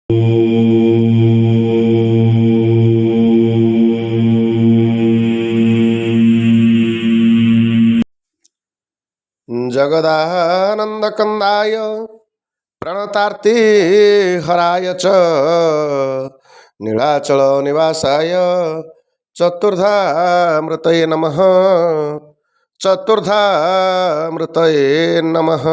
जगदानन्दकन्दाय प्रणतार्ति हराय च नीलाचल निवासाय चतुर्धामृतये नमः। चतुर्धामृतये नमः।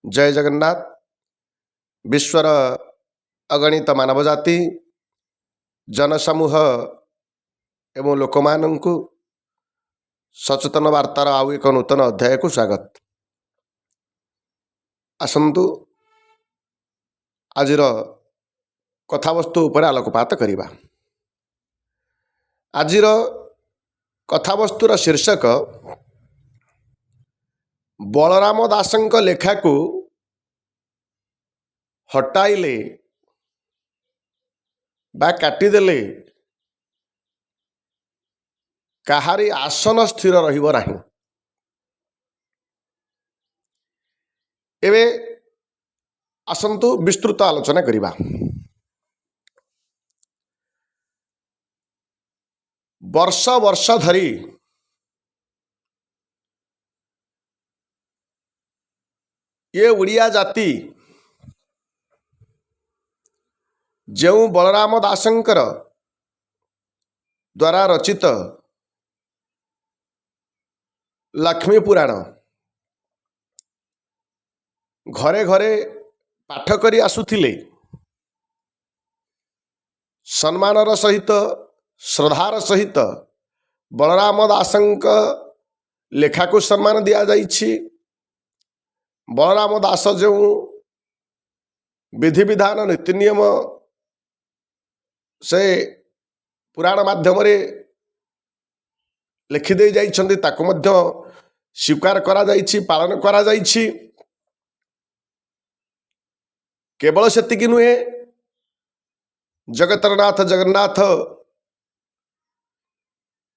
जय जगन्नाथ। विश्वर अगणित मानव जाति जनसमूह एवं लोकमानंकु सचेतन वार्तार आउ एक नूतन अध्याय को स्वागत। आसंतु आजिर कथावस्तु उपर आलोकपात करिबा। आजिर कथावस्तुर शीर्षक बलराम दासंक लेखा को हटाइले बा काटिदेले काहारी आसन स्थिर रहिबो नाही। एबे आसंतु विस्तृत आलोचना करिबा। वर्ष वर्ष धरी ये उड़िया जाति जो बलराम दासंकर द्वारा रचित लक्ष्मी पुराण घरे घरे पाठ करी आसुथिले, सम्मानर सहित श्रद्धार सहित बलराम दासंक लेखा को सम्मान दिया जाइछि। बलराम दास जो विधि विधान नीति नियम से पुराण माध्यम लिखिदे जाइछन्ति ताको मध्य स्वीकार करा जाइछि, पालन करा जाइछि। केवल सेतिकी नुहे, जगतरनाथ जगन्नाथ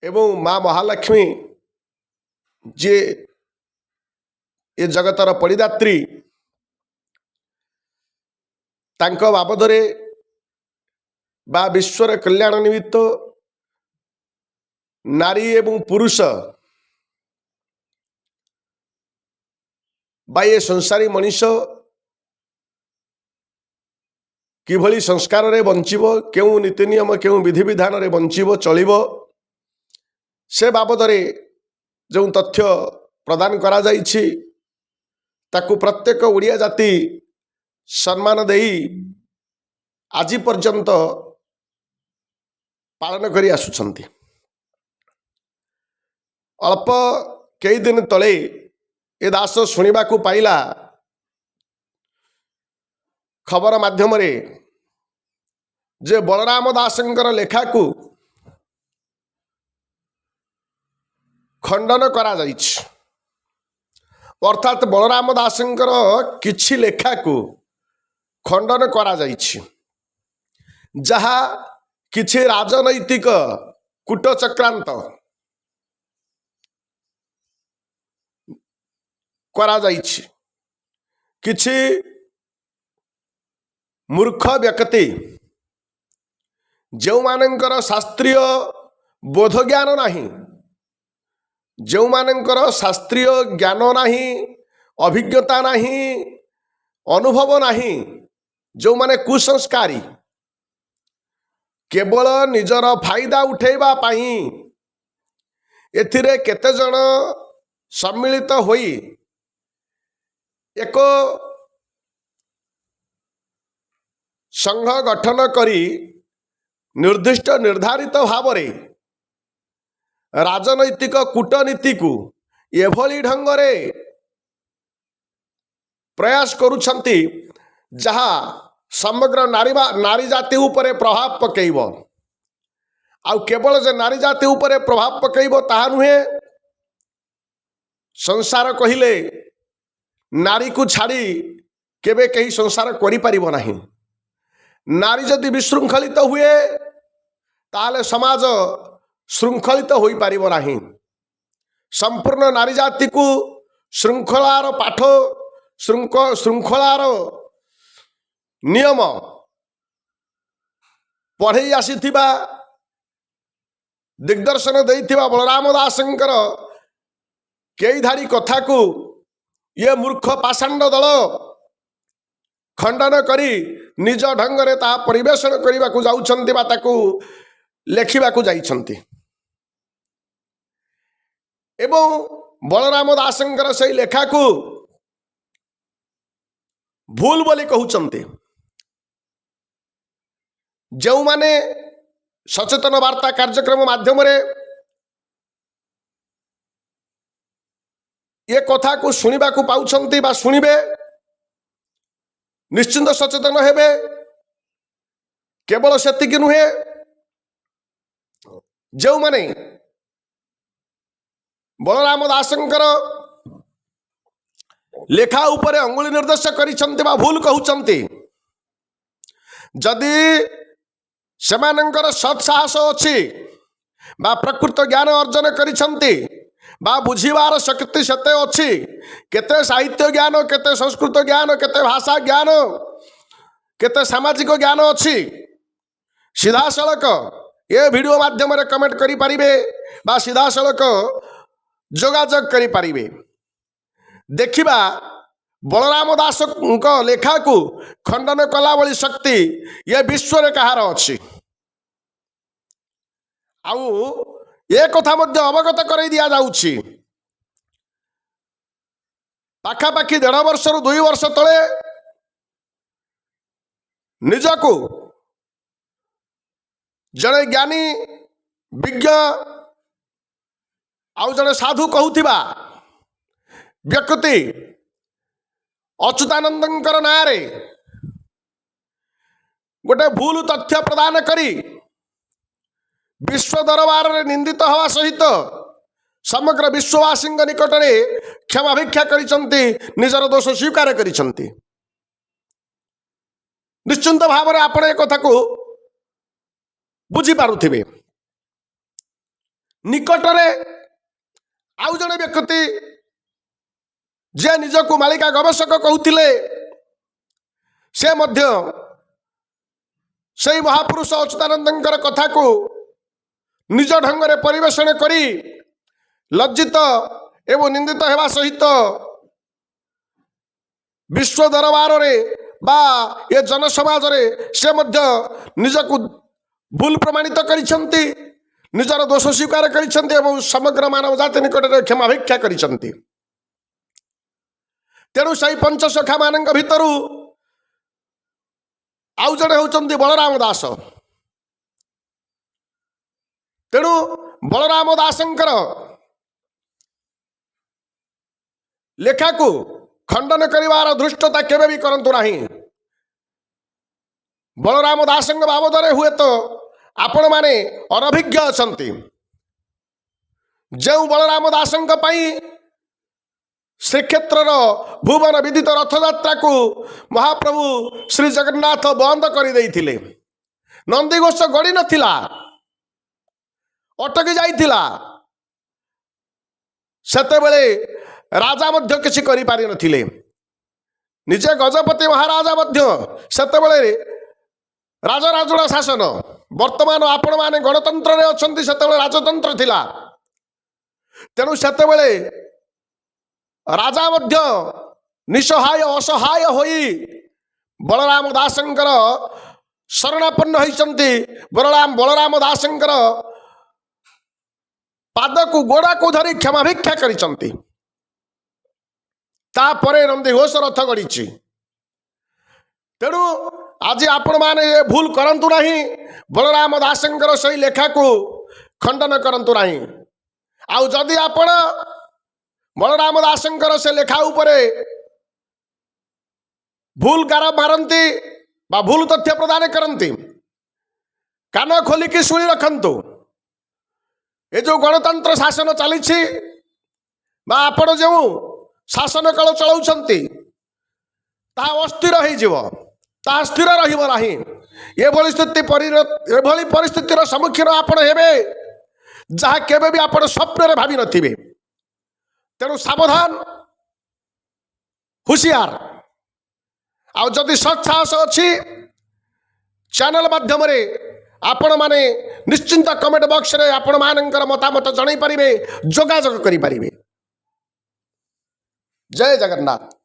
एवं माँ महालक्ष्मी जे ये जगतर परिदात्री तांको बाबदरे बा विश्वर कल्याण निमित्त नारी एवं पुरुष बा ये संसारी मनीष किभली संस्कार रे बंचिबो, केउ नीति नियम केउ विधि विधान रे बंचिबो चलिबो, से बाबदरे जो तथ्य प्रदान करा जाइछि ताकू प्रत्येक उड़िया जाति सम्मान देई आजि पर्यंत पालन करी आसुछन्ति। अल्प कई दिन तले ए दास शुणा को पाइला खबर माध्यम रे जे बलराम दासंकर लेखा को खंडन करा जाइछि। अर्थात बलराम दासंकर किछि लेखा को खंडन करा जाइछि, जहा किछि राजनैतिक कूटचक्रांत करा जाइछि। किछि मूर्ख व्यक्ति जो मानकर शास्त्रीय बोध ज्ञान नाही, जो मानकर शास्त्रीय ज्ञान नाही, अभिज्ञता नाही, अनुभव नाही, जो माने कुसंस्कारी केवल निजर फायदा उठेबा पाई एथिरे केते जण सम्मिलित होई एक संघ गठन करी निर्दिष्ट निर्धारित भाव रे राजनैतिक कूटनीति को एभली ढंग रे प्रयास करुछंती जहा समग्र नारी जाति उपरे प्रभाव पकेइबो। आउ केवल जे नारी जाति उपरे प्रभाव पकेइबो ताहा नुहे, संसार कहिले नारी को छाड़ी केबे कहीं संसार करि परिबो नाही। नारी जदि विशृंखलित हुए ताले समाज श्रृंखलित होई पारिबो नाही। संपूर्ण नारी जाति को श्रृंखलार पाठ श्रृंखलार नियम पढ़ई आसीथिबा दिग्दर्शन देइथिबा बलराम दासंकर कई धाड़ी कथा को ये मूर्ख पाषांड दल खंडन करी निज ढंगरे ता परिवेषण करने को जाउछंती बा ताकू लेखिबा को जाइछंती एवं बलराम दासंकर से लेखा को भूल बोली कहउछंती जो माने सचेतन वार्ता कार्यक्रम माध्यम रे ये कथा को सुनिबा को पाउछंती बा सुनिबे निश्चिंत सचेतन हेबे केवल सेतिकी नुहे जो माने बलराम दासंकर लेखा उपरे अंगुली निर्देश करिछंती बा भूल कहउछंती जदि सेमानंकर सत्साहस अछि बा प्रकृत ज्ञान अर्जन करिछंती बा बुझिबार शक्ति सेते अछि केते साहित्य ज्ञान केते संस्कृत ज्ञान केते भाषा ज्ञान केते सामाजिक ज्ञान अछि सीधा सड़क ये वीडियो माध्यम रे कमेंट करि परिबे बा सीधा सड़क जोगाजोग करि परिबे देखिबा बलराम दास लेखा को खंडन कला बली शक्ति ये विश्व रे कहार अछि आउ ये कथा मध्य अवगत कर दिया जाउछि पाखापाखि 1.5 वर्ष रु 2 वर्ष तले निजको जड़े ज्ञानी विज्ञ आउ जड़े साधु कहूथिबा व्यक्ति अच्युतानंदंकर नारे गोटे भूल तथ्य प्रदान करी विश्व दरबार रे निंदित हवा सहित समग्र विश्ववासी निकट में क्षमा भिक्षा करिसंती निजर दोष स्वीकार करिसंती निश्चिंत भाव में आपण एक कथा को बुझी पारुथिबे निकट में आउ जने व्यक्ति जे निजको मालिका गवेषक कहूतिले से मध्य से महापुरुष अच्युतानंदंकर कथा को निज ढंग रे परिवेषण करी लज्जित एवं निंदित हेबा सहित विश्व दरबार रे बा ये जन समाज रे से मध्य निजको भूल प्रमाणित करिसंती निजर दोष स्वीकार करिसंती एवं समग्र मानव जाति निकट रे क्षमा भिक्षा करिसंती तेणु सही पंचसखा मानक भितरु आउ जड़े होचंती बलराम दास तेणु बलराम दासंकर लेखा को खंडन करिवार धृष्टता केबे भी करंतु नाही बलराम दासंग बाबदरे हुए तो आपण माने अनभिज्ञ अछंती जो बलराम दासंग पई श्रीक्षेत्र भुवन विदित रथयात्रा को महाप्रभु श्री जगन्नाथ बंद कर देइथिले नंदीघोष गड़ी नथिला अटकी जाइथिला सेते बेले राजा मध्य किछि करि पारि नथिले निजे गजपति महाराजा मध्य सेते बेले राजराजुड़ा शासन वर्तमान आपण माने गणतंत्र रे अछंती सेते बेले राजतंत्र थिला तेणु सेते बेले राजा मध्य निसहाय असहाय होई बलराम दासंकर शरणापन्न होइसंती बलराम दासंकर पाद को गोड़ा को धरी क्षमा भिक्षा करिसंती तापरे नंदीघोष रथ गड़ीची तेणु आज आपण माने भूल करंतु नहीं बलराम दासंकर सही लेखा को खंडन करंतु नहीं आउ जदि आपण बलराम दासंकर से लेखा उपरे भूल गार मारती बा भूल तथ्य प्रदान करती कान खोलिकी शुणी रखंतु ये जो गणतंत्र शासन चली बा आपण जो शासन काल चलाउछंती ता अस्थिर हो स्थिर रहिबो नाही एभली स्थिति एभली परिस्थितिर सम्मुखीन आपण हेबे जहाँ केबे भी आपण स्वप्न रे भाबी नथिबे तेणु सावधान हुशियार आउ जदि सत्साहस अच्छी चैनल माध्यम आपण माने निश्चिंत कमेंट बॉक्स रे आपण मानकर मतामत जणाई पारिबे, जोगाजोग करि पारिबे। जय जगन्नाथ।